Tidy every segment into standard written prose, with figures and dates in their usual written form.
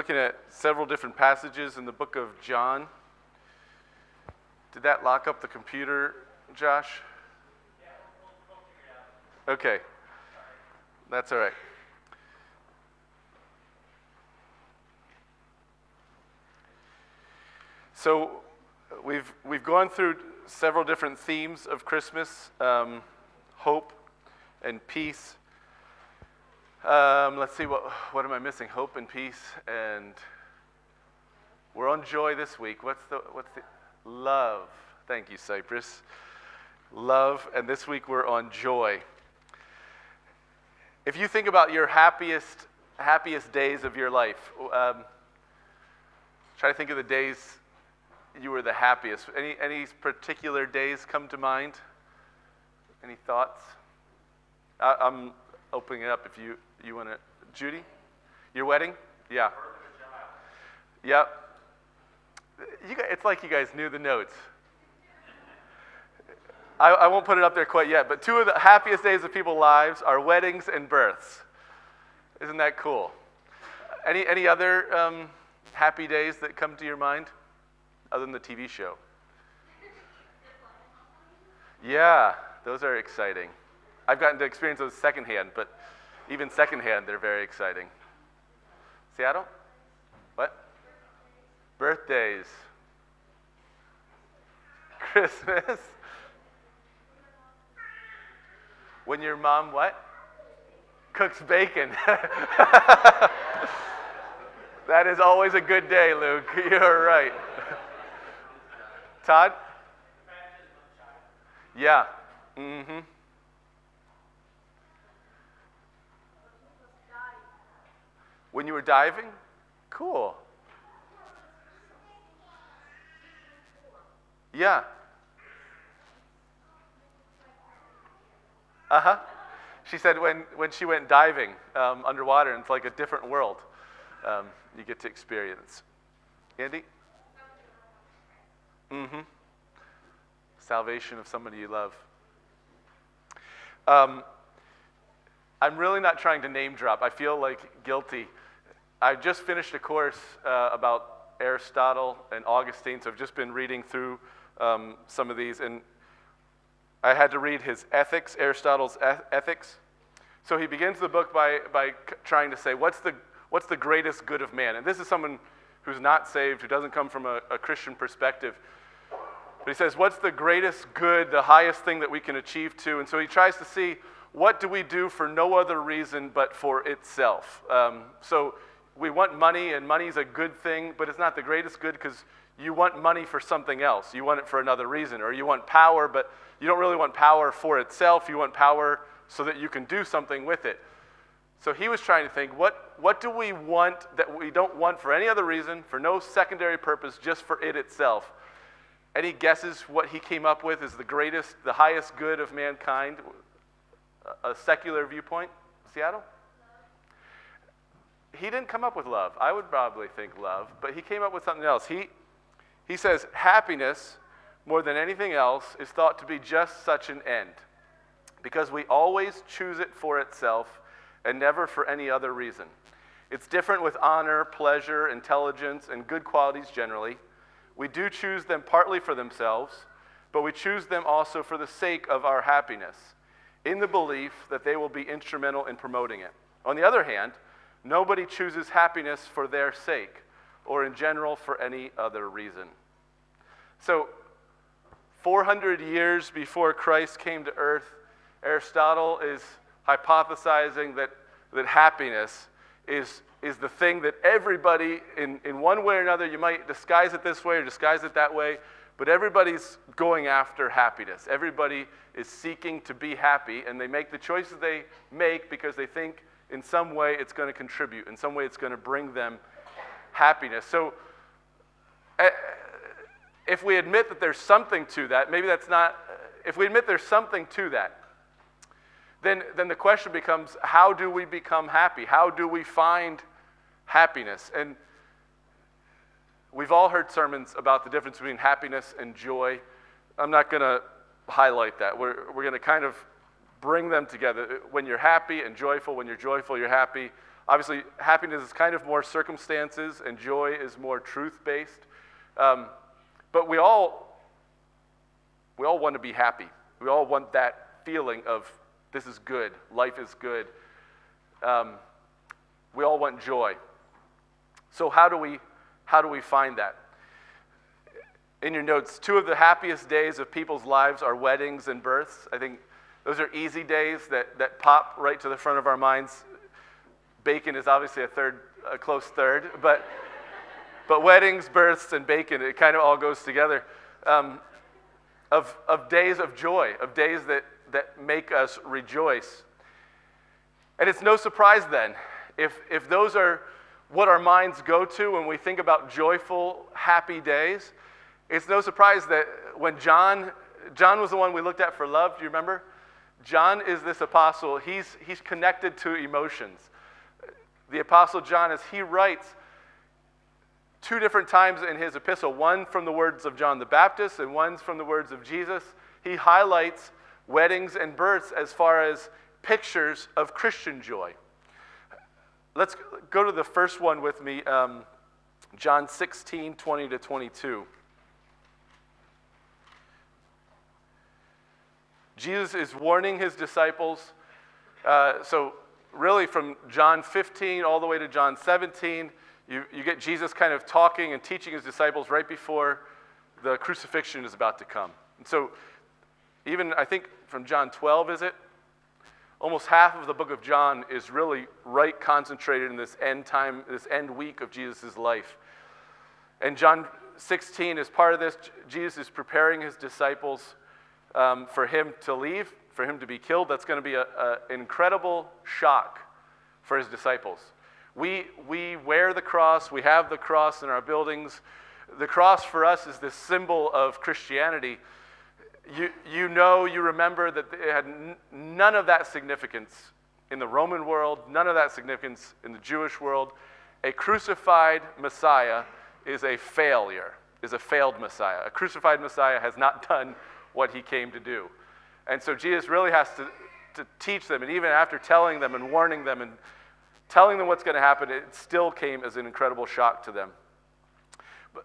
looking at several different passages in the book of John. Did that lock up the computer, Josh? Okay. That's all right. So we've gone through several different themes of Christmas, hope and peace. Let's see, what am I missing? Hope and peace, and we're on joy this week. What's the love? Thank you, Cypress. Love, and this week we're on joy. If you think about your happiest days of your life, try to think of the days you were the happiest. Any particular days come to mind? Any thoughts? I'm opening it up if you want to. Judy? Your wedding? Yeah. Yep. It's like you guys knew the notes. I won't put it up there quite yet, but two of the happiest days of people's lives are weddings and births. Isn't that cool? Any other happy days that come to your mind, other than the TV show? Yeah, those are exciting. I've gotten to experience those secondhand, but even secondhand, they're very exciting. Seattle? What? Birthdays. Christmas. When your mom, what? Cooks bacon. That is always a good day, Luke. You're right. Todd? Yeah. Mm-hmm. When you were diving? Cool. Yeah. Uh-huh. She said when she went diving underwater, and it's like a different world you get to experience. Andy? Mm-hmm. Salvation of somebody you love. I'm really not trying to name drop. I feel like guilty. I just finished a course about Aristotle and Augustine, so I've just been reading through some of these, and I had to read his Ethics, Aristotle's Ethics. So he begins the book by trying to say, what's the greatest good of man? And this is someone who's not saved, who doesn't come from a Christian perspective. But he says, what's the greatest good, the highest thing that we can achieve to? And so he tries to see, what do we do for no other reason but for itself? So we want money, and money's a good thing, but it's not the greatest good because you want money for something else. You want it for another reason. Or you want power, but you don't really want power for itself. You want power so that you can do something with it. So he was trying to think, what do we want that we don't want for any other reason, for no secondary purpose, just for it itself? Any guesses what he came up with is the highest good of mankind? A secular viewpoint? Seattle? He didn't come up with love. I would probably think love, but he came up with something else. He says, happiness, more than anything else, is thought to be just such an end, because we always choose it for itself and never for any other reason. It's different with honor, pleasure, intelligence, and good qualities generally. We do choose them partly for themselves, but we choose them also for the sake of our happiness, in the belief that they will be instrumental in promoting it. On the other hand, nobody chooses happiness for their sake, or in general for any other reason. So, 400 years before Christ came to earth, Aristotle is hypothesizing that happiness is the thing that everybody, in one way or another, you might disguise it this way or disguise it that way, but everybody's going after happiness. Everybody is seeking to be happy, and they make the choices they make because they think in some way it's going to contribute, in some way it's going to bring them happiness. So if we admit that there's something to that, maybe that's not, if we admit there's something to that, then the question becomes, how do we become happy? How do we find happiness? And we've all heard sermons about the difference between happiness and joy. I'm not going to highlight that. We're going to kind of bring them together. When you're happy and joyful, when you're joyful, you're happy. Obviously, happiness is kind of more circumstances, and joy is more truth-based. But we all want to be happy. We all want that feeling of this is good, life is good. We all want joy. So how do we find that? In your notes, 2 of the happiest days of people's lives are weddings and births. I think those are easy days that pop right to the front of our minds. Bacon is obviously a close third, but weddings, births, and bacon, it kind of all goes together. Of days of joy, of days that make us rejoice. And it's no surprise then, if those are what our minds go to when we think about joyful, happy days, it's no surprise that when John was the one we looked at for love, do you remember? John is this apostle, he's connected to emotions. The apostle John, as he writes 2 different times in his epistle, one from the words of John the Baptist and one's from the words of Jesus, he highlights weddings and births as far as pictures of Christian joy. Let's go to the first one with me, John 16, 20 to 22. Jesus is warning his disciples. So really from John 15 all the way to John 17, you get Jesus kind of talking and teaching his disciples right before the crucifixion is about to come. And so even, I think from John 12, is it? Almost half of the book of John is really right concentrated in this end time, this end week of Jesus' life. And John 16 is part of this. Jesus is preparing his disciples for him to leave, for him to be killed. That's going to be an incredible shock for his disciples. We wear the cross. We have the cross in our buildings. The cross for us is this symbol of Christianity. You remember that it had none of that significance in the Roman world, none of that significance in the Jewish world. A crucified Messiah is a failure, is a failed Messiah. A crucified Messiah has not done what he came to do. And so Jesus really has to teach them, and even after telling them and warning them and telling them what's going to happen, it still came as an incredible shock to them.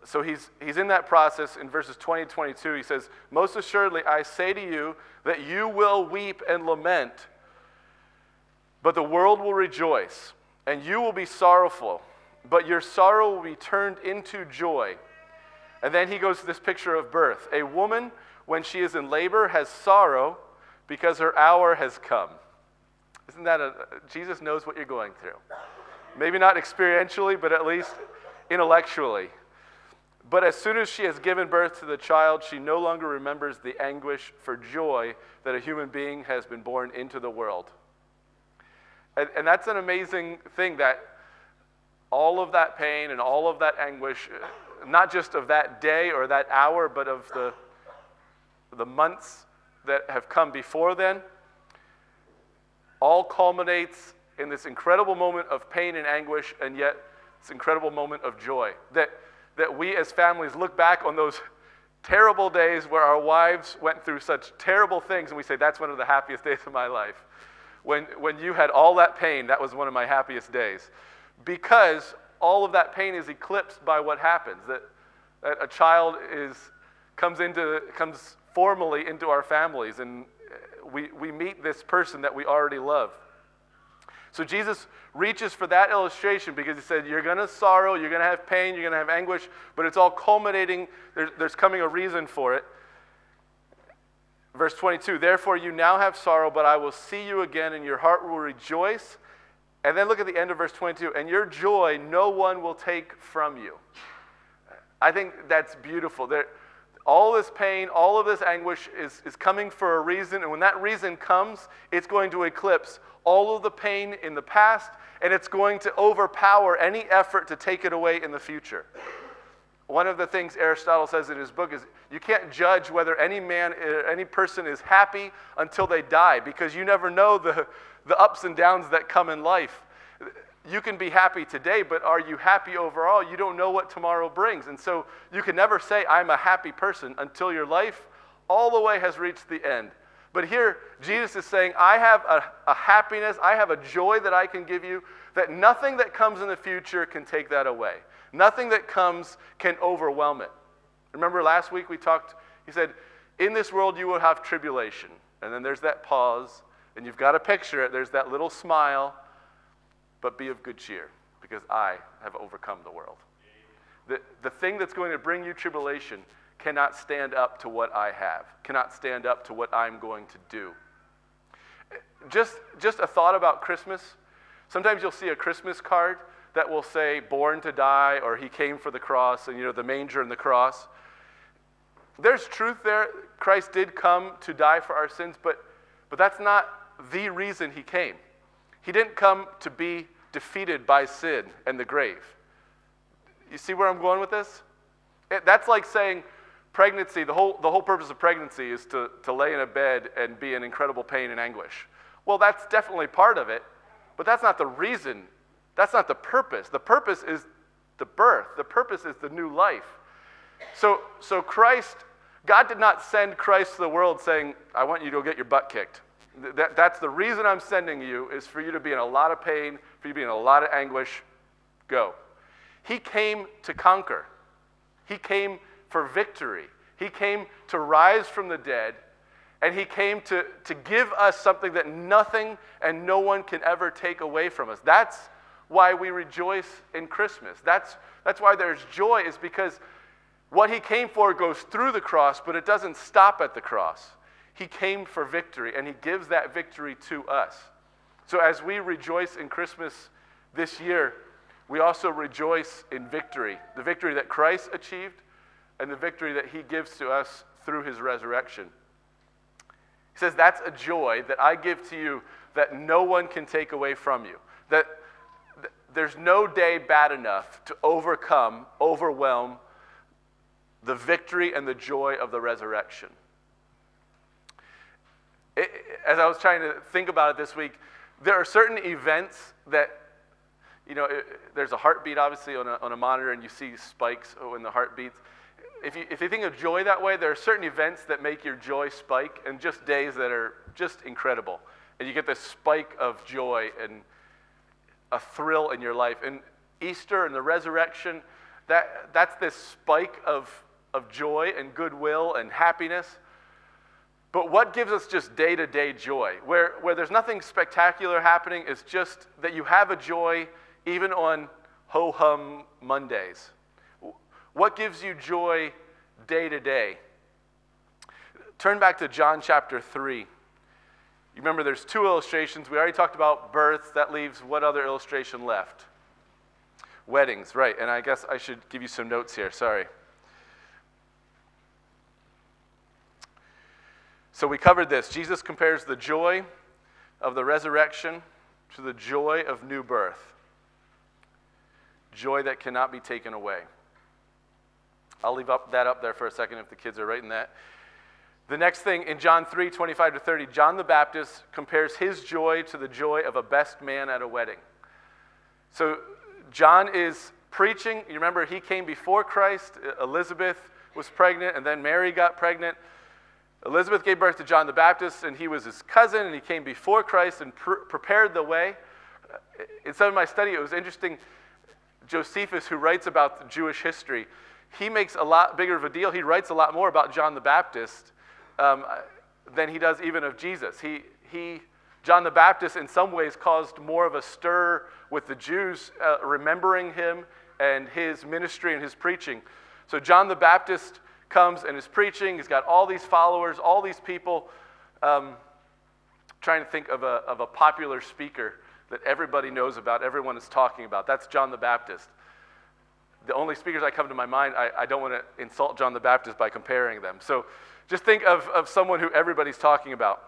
So he's in that process. In verses 20 to 22, he says, "Most assuredly, I say to you that you will weep and lament, but the world will rejoice, and you will be sorrowful, but your sorrow will be turned into joy." And then he goes to this picture of birth. "A woman, when she is in labor, has sorrow because her hour has come." Isn't that Jesus knows what you're going through. Maybe not experientially, but at least intellectually. "But as soon as she has given birth to the child, she no longer remembers the anguish for joy that a human being has been born into the world." And that's an amazing thing, that all of that pain and all of that anguish, not just of that day or that hour, but of the months that have come before then, all culminates in this incredible moment of pain and anguish, and yet this incredible moment of joy. That we as families look back on those terrible days where our wives went through such terrible things, and we say, that's one of the happiest days of my life. When you had all that pain, that was one of my happiest days. Because all of that pain is eclipsed by what happens, that a child comes formally into our families, and we meet this person that we already love. So Jesus reaches for that illustration because he said, you're going to sorrow, you're going to have pain, you're going to have anguish, but it's all culminating, there's coming a reason for it. Verse 22, "Therefore you now have sorrow, but I will see you again, and your heart will rejoice." And then look at the end of verse 22, "And your joy no one will take from you." I think that's beautiful. All this pain, all of this anguish is coming for a reason, and when that reason comes, it's going to eclipse all of the pain in the past, and it's going to overpower any effort to take it away in the future. One of the things Aristotle says in his book is you can't judge whether any person is happy until they die, because you never know the ups and downs that come in life. You can be happy today, but are you happy overall? You don't know what tomorrow brings. And so you can never say, I'm a happy person, until your life all the way has reached the end. But here, Jesus is saying, I have a happiness, I have a joy that I can give you, that nothing that comes in the future can take that away. Nothing that comes can overwhelm it. Remember last week he said, in this world you will have tribulation. And then there's that pause, and you've got to picture it. There's that little smile, but be of good cheer, because I have overcome the world. The thing that's going to bring you tribulation cannot stand up to what I have, cannot stand up to what I'm going to do. Just a thought about Christmas. Sometimes you'll see a Christmas card that will say, born to die, or he came for the cross, and the manger and the cross. There's truth there. Christ did come to die for our sins, but that's not the reason he came. He didn't come to be defeated by sin and the grave. You see where I'm going with this? That's like saying pregnancy, the whole purpose of pregnancy is to lay in a bed and be in incredible pain and anguish. Well, that's definitely part of it, but that's not the reason. That's not the purpose. The purpose is the birth. The purpose is the new life. So God did not send Christ to the world saying, I want you to go get your butt kicked. That's the reason I'm sending you, is for you to be in a lot of pain, for you to be in a lot of anguish. Go. He came to conquer. He came for victory. He came to rise from the dead, and he came to give us something that nothing and no one can ever take away from us. That's why we rejoice in Christmas. That's why there's joy, is because what he came for goes through the cross, but it doesn't stop at the cross. He came for victory, and he gives that victory to us. So as we rejoice in Christmas this year, we also rejoice in victory, the victory that Christ achieved and the victory that he gives to us through his resurrection. He says, that's a joy that I give to you that no one can take away from you. That there's no day bad enough to overwhelm the victory and the joy of the resurrection. As I was trying to think about it this week, there are certain events that, there's a heartbeat obviously on a monitor, and you see spikes when the heart beats. If you think of joy that way, there are certain events that make your joy spike, and just days that are just incredible. And you get this spike of joy and a thrill in your life. And Easter and the resurrection, that's this spike of joy and goodwill and happiness. But what gives us just day-to-day joy, where there's nothing spectacular happening, is just that you have a joy even on ho-hum Mondays. What gives you joy day to day? Turn back to John chapter 3. You remember there's two illustrations. We already talked about births. That leaves what other illustration left? Weddings, right. And I guess I should give you some notes here. Sorry. So we covered this. Jesus compares the joy of the resurrection to the joy of new birth. Joy that cannot be taken away. I'll leave that up there for a second if the kids are writing that. The next thing, in John 3, 25 to 30, John the Baptist compares his joy to the joy of a best man at a wedding. So John is preaching. You remember, he came before Christ. Elizabeth was pregnant, and then Mary got pregnant. Elizabeth gave birth to John the Baptist, and he was his cousin, and he came before Christ and prepared the way. In some of my study, it was interesting. Josephus, who writes about the Jewish history, he makes a lot bigger of a deal. He writes a lot more about John the Baptist than he does even of Jesus. John the Baptist, in some ways, caused more of a stir with the Jews, remembering him and his ministry and his preaching. So John the Baptist comes and is preaching. He's got all these followers, all these people. Trying to think of a popular speaker that everybody knows about, everyone is talking about. That's John the Baptist. The only speakers that come to my mind, I don't want to insult John the Baptist by comparing them. So just think of someone who everybody's talking about.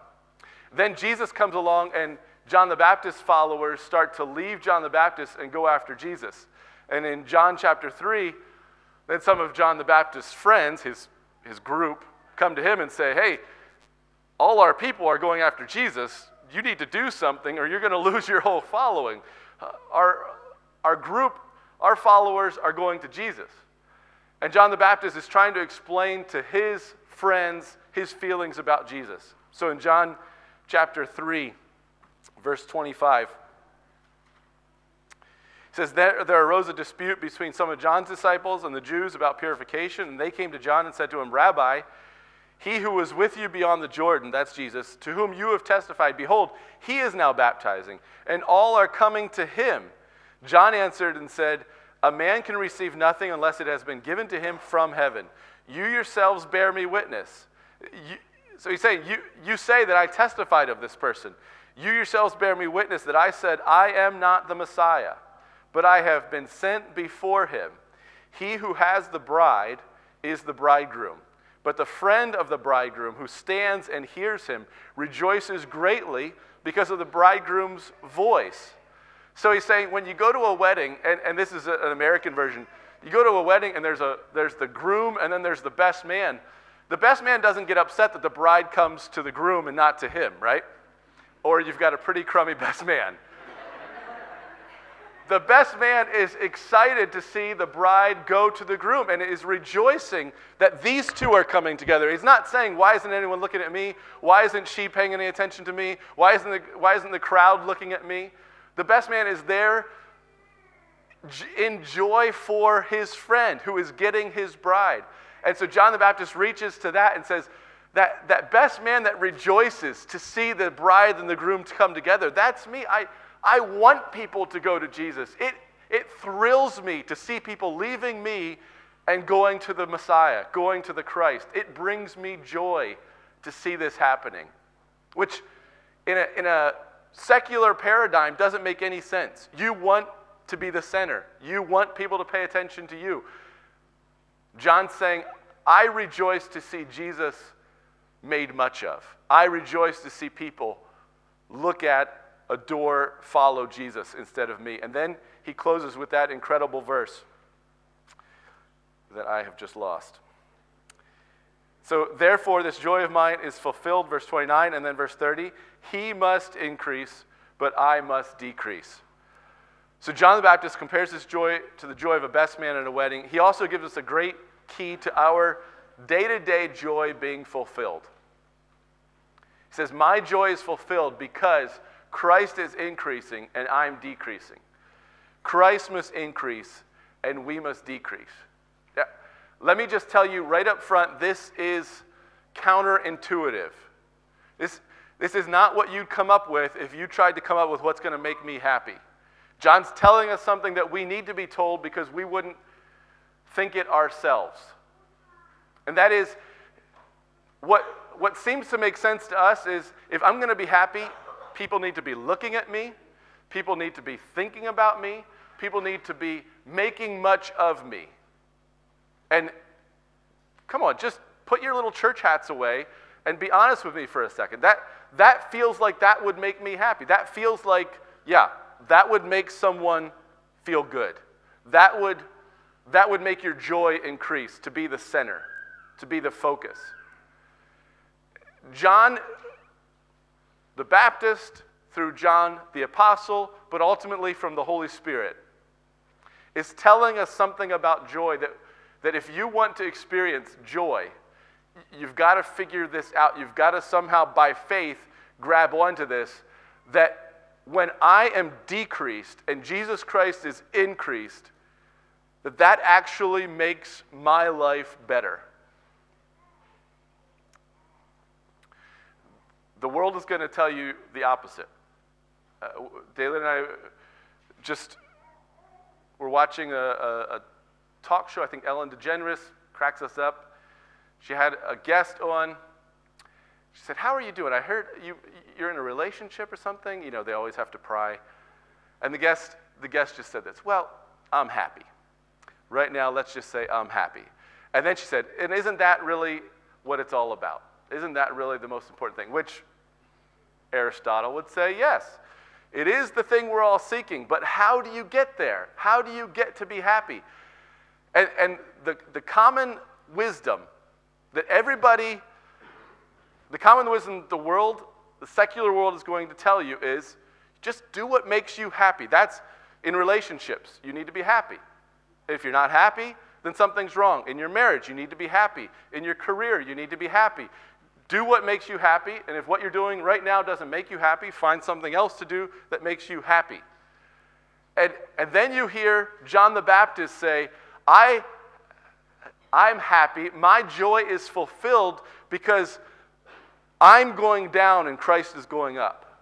Then Jesus comes along, and John the Baptist's followers start to leave John the Baptist and go after Jesus. And in John chapter 3, then some of John the Baptist's friends, his group, come to him and say, hey, all our people are going after Jesus. You need to do something or you're going to lose your whole following. Our group, our followers are going to Jesus. And John the Baptist is trying to explain to his friends, his feelings about Jesus. So in John chapter 3, verse 25, it says, there arose a dispute between some of John's disciples and the Jews about purification, and they came to John and said to him, Rabbi, he who was with you beyond the Jordan, that's Jesus, to whom you have testified, behold, he is now baptizing, and all are coming to him. John answered and said, a man can receive nothing unless it has been given to him from heaven. You yourselves bear me witness. So he's saying, you say that I testified of this person. You yourselves bear me witness that I said, I am not the Messiah, but I have been sent before him. He who has the bride is the bridegroom. But the friend of the bridegroom who stands and hears him rejoices greatly because of the bridegroom's voice. So he's saying when you go to a wedding, and this is an American version, you go to a wedding and there's the groom and then there's the best man. The best man doesn't get upset that the bride comes to the groom and not to him, right? Or you've got a pretty crummy best man. The best man is excited to see the bride go to the groom and is rejoicing that these two are coming together. He's not saying, why isn't anyone looking at me? Why isn't she paying any attention to me? Why isn't the crowd looking at me? The best man is there in joy for his friend who is getting his bride. And so John the Baptist reaches to that and says, that best man that rejoices to see the bride and the groom to come together, that's me. I want people to go to Jesus. It thrills me to see people leaving me and going to the Messiah, going to the Christ. It brings me joy to see this happening, which in a secular paradigm doesn't make any sense. You want to be the center. You want people to pay attention to you. John's saying, I rejoice to see Jesus made much of. I rejoice to see people look at, adore, follow Jesus instead of me. And then he closes with that incredible verse that I have just lost. So, therefore, this joy of mine is fulfilled, verse 29, and then verse 30. He must increase, but I must decrease. So John the Baptist compares this joy to the joy of a best man at a wedding. He also gives us a great key to our day-to-day joy being fulfilled. He says, my joy is fulfilled because Christ is increasing and I'm decreasing. Christ must increase and we must decrease. Yeah. Let me just tell you right up front, this is counterintuitive. This is not what you'd come up with if you tried to come up with what's going to make me happy. John's telling us something that we need to be told because we wouldn't think it ourselves. And that is, what seems to make sense to us is if I'm going to be happy, people need to be looking at me, people need to be thinking about me, people need to be making much of me. And come on, just put your little church hats away and be honest with me for a second. That feels like that would make me happy. That feels like, yeah, that would make someone feel good. That would make your joy increase, to be the center, to be the focus. John the Baptist, through John the Apostle, but ultimately from the Holy Spirit, is telling us something about joy, that if you want to experience joy, you've got to figure this out. You've got to somehow, by faith, grab onto this, that when I am decreased and Jesus Christ is increased, that actually makes my life better. The world is going to tell you the opposite. Dalen and I we're watching a talk show. I think Ellen DeGeneres cracks us up. She had a guest on. She said, how are you doing? I heard you're in a relationship or something. You know, they always have to pry. And the guest just said this, well, I'm happy. Right now, let's just say I'm happy. And then she said, and isn't that really what it's all about? Isn't that really the most important thing? Which Aristotle would say, yes. It is the thing we're all seeking, but how do you get there? How do you get to be happy? And the common wisdom that the world, the secular world is going to tell you is just do what makes you happy. That's in relationships. You need to be happy. If you're not happy, then something's wrong. In your marriage, you need to be happy. In your career, you need to be happy. Do what makes you happy, and if what you're doing right now doesn't make you happy, find something else to do that makes you happy. And then you hear John the Baptist say, I'm happy, my joy is fulfilled because I'm going down and Christ is going up.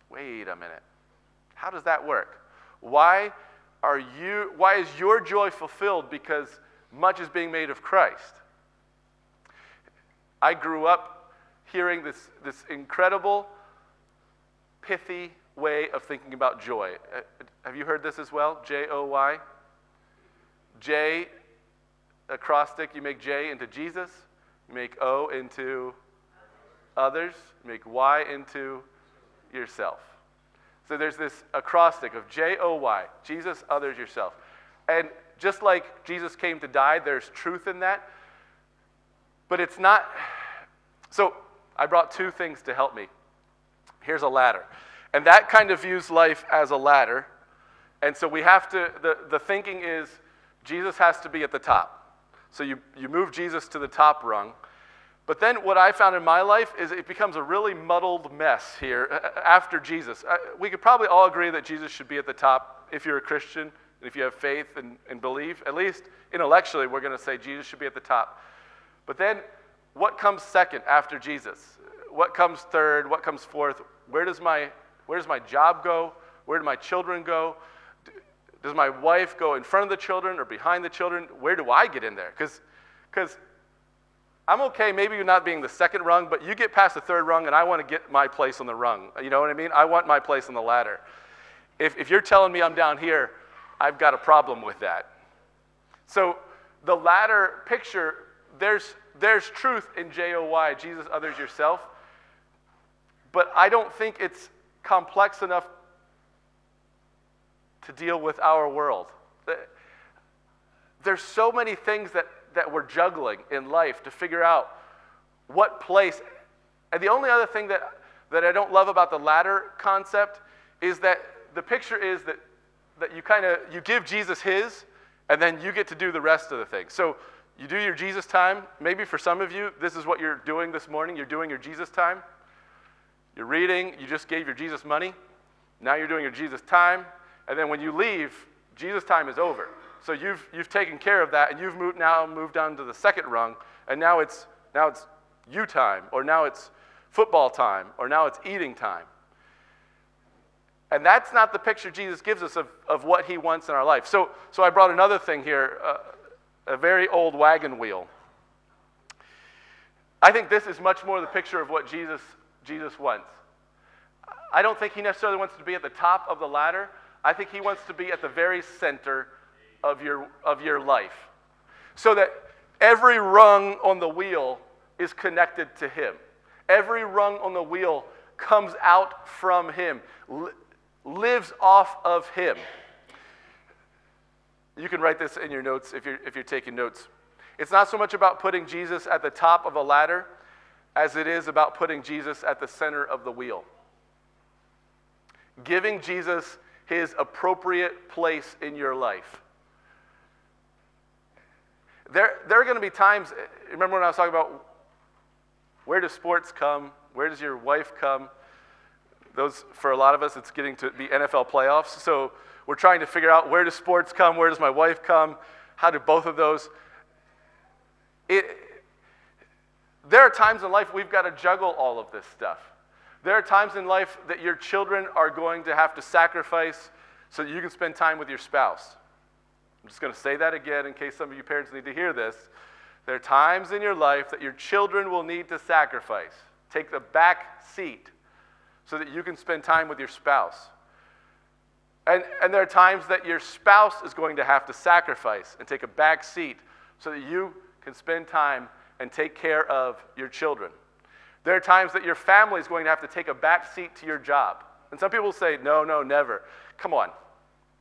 Wait a minute. How does that work? Why is your joy fulfilled because much is being made of Christ? I grew up hearing this incredible, pithy way of thinking about joy. Have you heard this as well? J-O-Y? J, acrostic, you make J into Jesus, you make O into others, you make Y into yourself. So there's this acrostic of J-O-Y, Jesus, others, yourself. And just like Jesus came to die, there's truth in that. But it's not. So I brought two things to help me. Here's a ladder. And that kind of views life as a ladder. And so we have to, the thinking is Jesus has to be at the top. So you move Jesus to the top rung. But then what I found in my life is it becomes a really muddled mess here after Jesus. We could probably all agree that Jesus should be at the top if you're a Christian, and if you have faith and belief. At least intellectually, we're going to say Jesus should be at the top. But then what comes second after Jesus? What comes third? What comes fourth? Where does my job go? Where do my children go? Does my wife go in front of the children or behind the children? Where do I get in there? Because I'm okay maybe not being the second rung, but you get past the third rung and I want to get my place on the rung. You know what I mean? I want my place on the ladder. If you're telling me I'm down here, I've got a problem with that. So the ladder picture, there's truth in J-O-Y, Jesus, others, yourself. But I don't think it's complex enough to deal with our world. There's so many things that we're juggling in life to figure out what place. And the only other thing that I don't love about the ladder concept is that the picture is that you give Jesus his, and then you get to do the rest of the things. So you do your Jesus time. Maybe for some of you, this is what you're doing this morning. You're doing your Jesus time. You're reading. You just gave your Jesus money. Now you're doing your Jesus time. And then when you leave, Jesus time is over. So you've taken care of that, and you've moved down to the second rung, and now it's you time, or now it's football time, or now it's eating time. And that's not the picture Jesus gives us of what he wants in our life. So I brought another thing here, a very old wagon wheel. I think this is much more the picture of what Jesus wants. I don't think he necessarily wants to be at the top of the ladder. I think he wants to be at the very center of your life, so that every rung on the wheel is connected to him. Every rung on the wheel comes out from him, lives off of him. You can write this in your notes if you're taking notes. It's not so much about putting Jesus at the top of a ladder as it is about putting Jesus at the center of the wheel. Giving Jesus his appropriate place in your life. There are going to be times, remember when I was talking about where does sports come? Where does your wife come? Those, for a lot of us, it's getting to be NFL playoffs. So we're trying to figure out where does sports come? Where does my wife come? How do both of those? There are times in life we've got to juggle all of this stuff. There are times in life that your children are going to have to sacrifice so that you can spend time with your spouse. I'm just going to say that again in case some of you parents need to hear this. There are times in your life that your children will need to sacrifice. Take the back seat so that you can spend time with your spouse. And there are times that your spouse is going to have to sacrifice and take a back seat so that you can spend time and take care of your children. There are times that your family is going to have to take a back seat to your job. And some people say, no, never. Come on,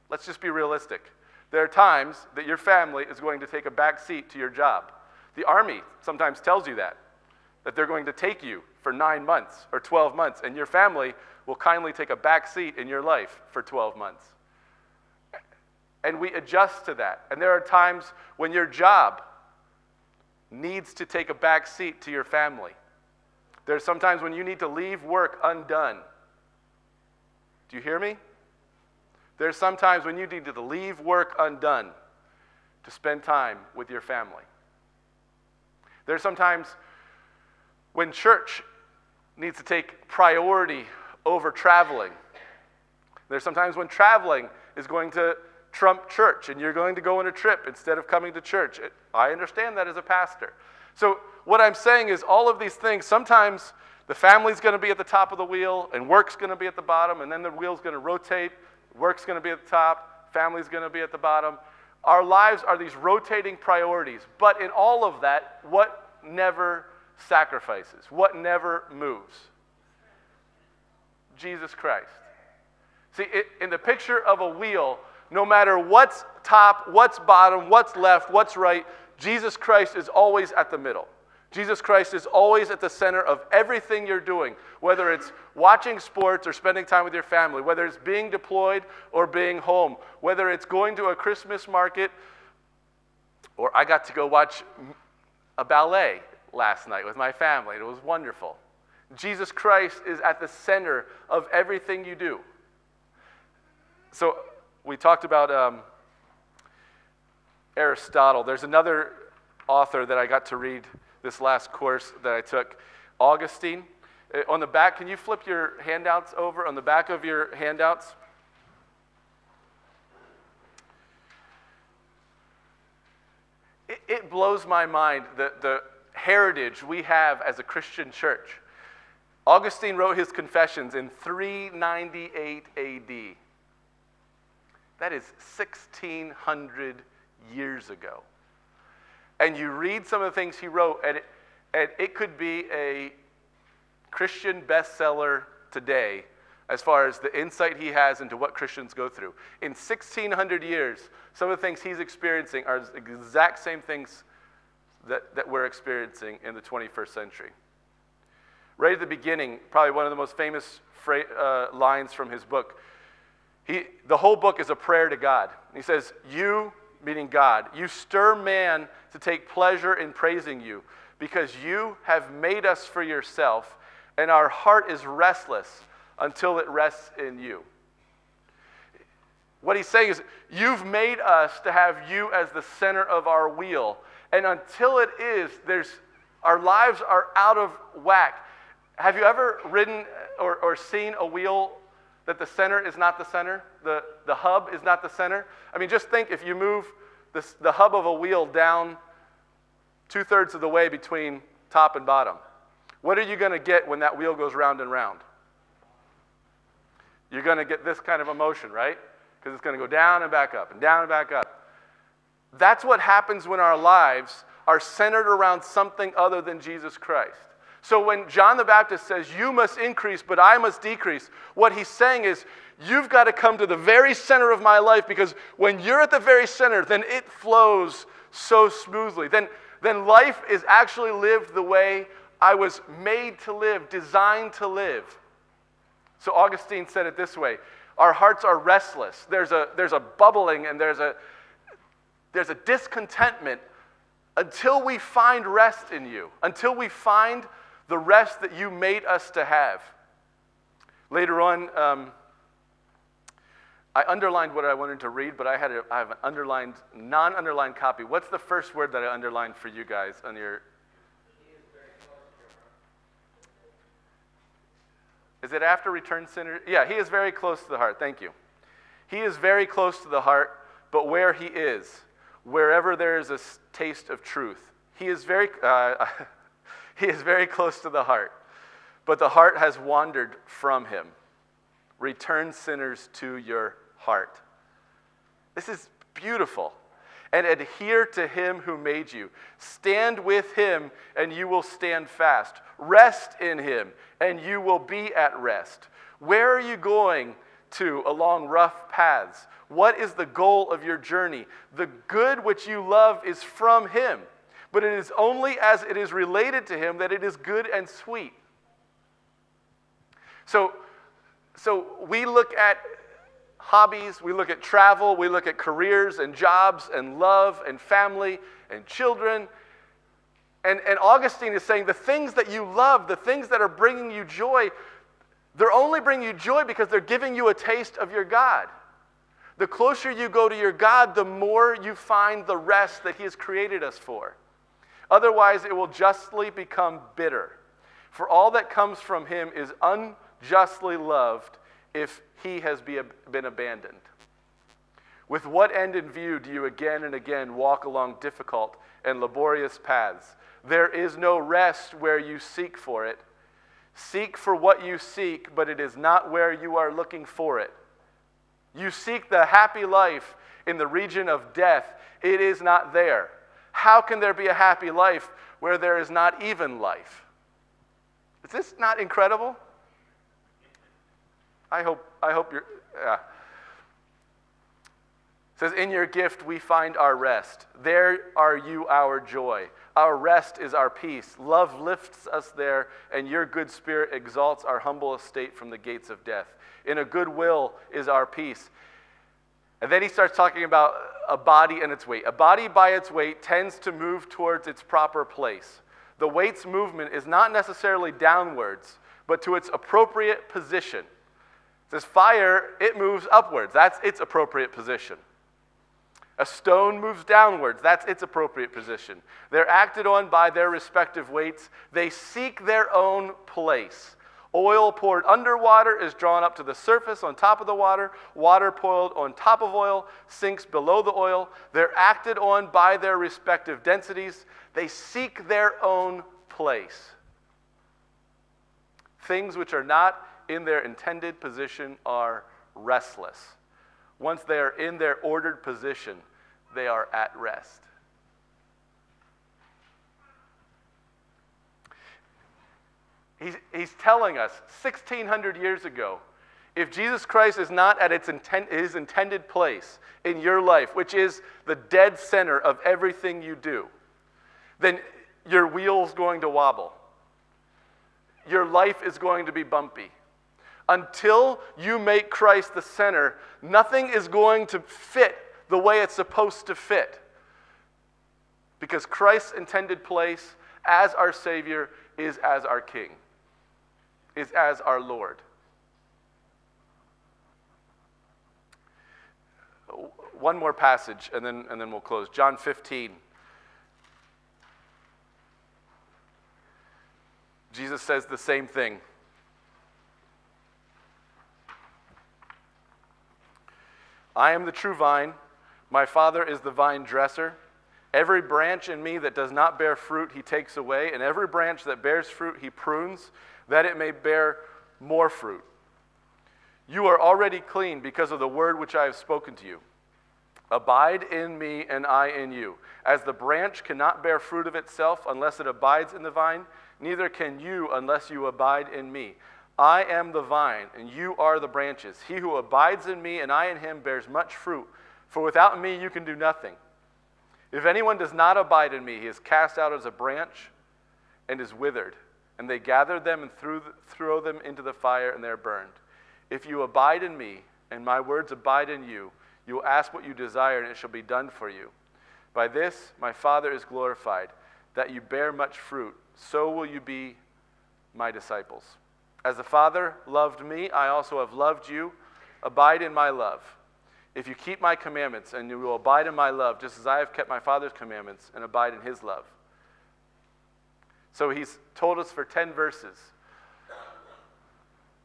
let's just be realistic. There are times that your family is going to take a back seat to your job. The Army sometimes tells you that they're going to take you for 9 months or 12 months, and your family will kindly take a back seat in your life for 12 months. And we adjust to that. And there are times when your job needs to take a back seat to your family. There's sometimes when you need to leave work undone. Do you hear me? There's sometimes when you need to leave work undone to spend time with your family. There's sometimes when church needs to take priority over traveling. There's sometimes when traveling is going to trump church and you're going to go on a trip instead of coming to church. I understand that as a pastor. So what I'm saying is all of these things, sometimes the family's going to be at the top of the wheel and work's going to be at the bottom, and then the wheel's going to rotate, work's going to be at the top, family's going to be at the bottom. Our lives are these rotating priorities, but in all of that, what never sacrifices? What never moves? Jesus Christ. See, in the picture of a wheel, no matter what's top, what's bottom, what's left, what's right, Jesus Christ is always at the middle. Jesus Christ is always at the center of everything you're doing, whether it's watching sports or spending time with your family, whether it's being deployed or being home, whether it's going to a Christmas market, or I got to go watch a ballet last night with my family. It was wonderful. Jesus Christ is at the center of everything you do. So we talked about Aristotle. There's another author that I got to read this last course that I took, Augustine. On the back, can you flip your handouts over? On the back of your handouts. It blows my mind the heritage we have as a Christian church. Augustine wrote his Confessions in 398 AD. That is 1,600 years ago. And you read some of the things he wrote, and it could be a Christian bestseller today as far as the insight he has into what Christians go through. In 1,600 years, some of the things he's experiencing are the exact same things that we're experiencing in the 21st century. Right at the beginning, probably one of the most famous lines from his book, the whole book is a prayer to God. He says, "You," meaning God, "you stir man to take pleasure in praising you, because you have made us for yourself, and our heart is restless until it rests in you." What he's saying is, you've made us to have you as the center of our wheel, and until it is, our lives are out of whack. Have you ever ridden or seen a wheel that the center is not the center? The hub is not the center? I mean, just think if you move the hub of a wheel down 2/3 of the way between top and bottom. What are you going to get when that wheel goes round and round? You're going to get this kind of a motion, right? Because it's going to go down and back up and down and back up. That's what happens when our lives are centered around something other than Jesus Christ. So when John the Baptist says, "You must increase, but I must decrease," what he's saying is, you've got to come to the very center of my life, because when you're at the very center, then it flows so smoothly. Then life is actually lived the way I was made to live, designed to live. So Augustine said it this way: our hearts are restless. There's a bubbling and there's a discontentment until we find rest in you, until we find the rest that you made us to have. Later on, I underlined what I wanted to read, but I have an underlined, non-underlined copy. What's the first word that I underlined for you guys on your? Is it after return sinners? Yeah, he is very close to the heart. Thank you. He is very close to the heart, but where he is, wherever there is a taste of truth, he is very close to the heart, but the heart has wandered from him. Return sinners to your heart. This is beautiful. And adhere to him who made you. Stand with him, and you will stand fast. Rest in him, and you will be at rest. Where are you going to along rough paths? What is the goal of your journey? The good which you love is from him, but it is only as it is related to him that it is good and sweet. So we look at hobbies, we look at travel, we look at careers and jobs and love and family and children. And Augustine is saying the things that you love, the things that are bringing you joy, they're only bringing you joy because they're giving you a taste of your God. The closer you go to your God, the more you find the rest that He has created us for. Otherwise, it will justly become bitter. For all that comes from Him is unjustly loved if He has been abandoned. With what end in view do you again and again walk along difficult and laborious paths? There is no rest where you seek for it. Seek for what you seek, but it is not where you are looking for it. You seek the happy life in the region of death. It is not there. How can there be a happy life where there is not even life? Is this not incredible? I hope you're... It says, in your gift we find our rest. There are you our joy. Our rest is our peace. Love lifts us there, and your good spirit exalts our humble estate from the gates of death. In a good will is our peace. And then he starts talking about a body and its weight. A body by its weight tends to move towards its proper place. The weight's movement is not necessarily downwards, but to its appropriate position. It says fire, it moves upwards. That's its appropriate position. A stone moves downwards. That's its appropriate position. They're acted on by their respective weights. They seek their own place. Oil poured underwater is drawn up to the surface on top of the water. Water poured on top of oil sinks below the oil. They're acted on by their respective densities. They seek their own place. Things which are not in their intended position are restless. Once they are in their ordered position, they are at rest. He's telling us 1,600 years ago, if Jesus Christ is not at his intended place in your life, which is the dead center of everything you do, then your wheel's going to wobble. Your life is going to be bumpy. Until you make Christ the center, nothing is going to fit the way it's supposed to fit. Because Christ's intended place as our Savior is as our King, is as our Lord. One more passage, and then we'll close. John 15. Jesus says the same thing. I am the true vine. My Father is the vine dresser. Every branch in me that does not bear fruit, He takes away, and every branch that bears fruit, He prunes, that it may bear more fruit. You are already clean because of the word which I have spoken to you. Abide in me, and I in you. As the branch cannot bear fruit of itself unless it abides in the vine, neither can you unless you abide in me. I am the vine, and you are the branches. He who abides in me, and I in him, bears much fruit. For without me you can do nothing. If anyone does not abide in me, he is cast out as a branch and is withered. And they gather them and throw them into the fire, and they are burned. If you abide in me, and my words abide in you, you will ask what you desire, and it shall be done for you. By this my Father is glorified, that you bear much fruit. So will you be my disciples. As the Father loved me, I also have loved you. Abide in my love. If you keep my commandments, and you will abide in my love, just as I have kept my Father's commandments and abide in his love. So he's told us for 10 verses,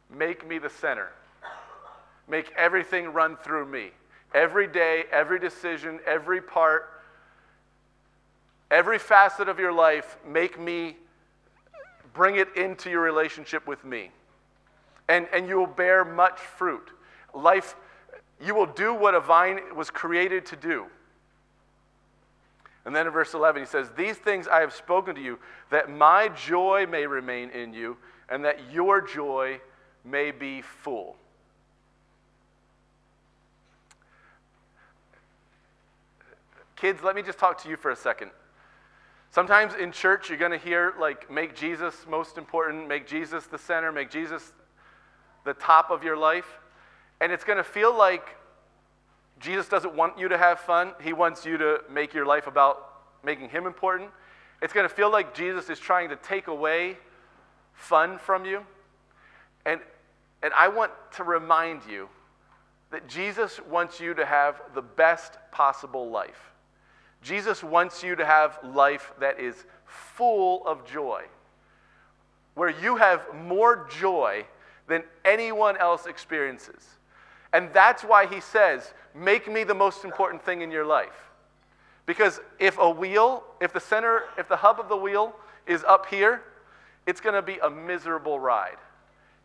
make me the center. Make everything run through me. Every day, every decision, every part, every facet of your life, bring it into your relationship with me. And you will bear much fruit. Life, you will do what a vine was created to do. And then in verse 11 he says, these things I have spoken to you, that my joy may remain in you, and that your joy may be full. Kids, let me just talk to you for a second. Sometimes in church you're going to hear, like, make Jesus most important, make Jesus the center, make Jesus the top of your life. And it's going to feel like Jesus doesn't want you to have fun. He wants you to make your life about making him important. It's going to feel like Jesus is trying to take away fun from you. And I want to remind you that Jesus wants you to have the best possible life. Jesus wants you to have life that is full of joy, where you have more joy than anyone else experiences. And that's why he says, make me the most important thing in your life. Because if the hub of the wheel is up here, it's going to be a miserable ride.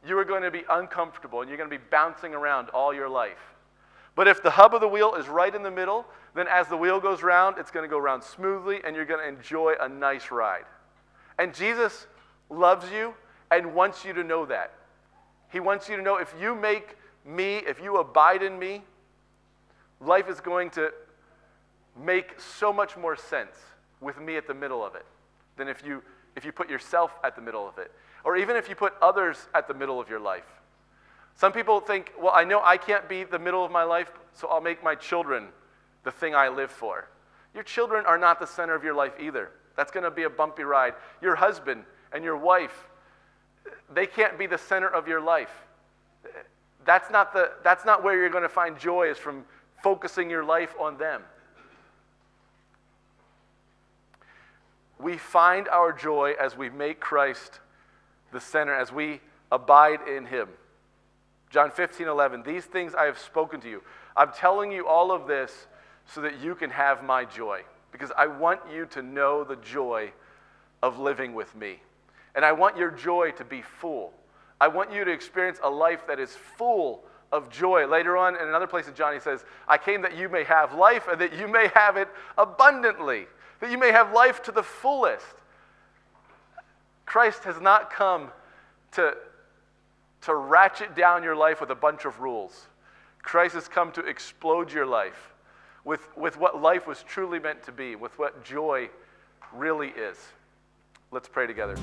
You are going to be uncomfortable, and you're going to be bouncing around all your life. But if the hub of the wheel is right in the middle, then as the wheel goes round, it's going to go round smoothly, and you're going to enjoy a nice ride. And Jesus loves you and wants you to know that. He wants you to know if you abide in me, life is going to make so much more sense with me at the middle of it than if you put yourself at the middle of it, or even if you put others at the middle of your life. Some people think, well, I know I can't be the middle of my life, so I'll make my children the thing I live for. Your children are not the center of your life either. That's going to be a bumpy ride. Your husband and your wife, they can't be the center of your life. That's not where you're going to find joy, is from focusing your life on them. We find our joy as we make Christ the center, as we abide in him. John 15:11, these things I have spoken to you. I'm telling you all of this so that you can have my joy, because I want you to know the joy of living with me. And I want your joy to be full. I want you to experience a life that is full of joy. Later on, in another place in John, he says, I came that you may have life and that you may have it abundantly, that you may have life to the fullest. Christ has not come to ratchet down your life with a bunch of rules. Christ has come to explode your life with what life was truly meant to be, with what joy really is. Let's pray together.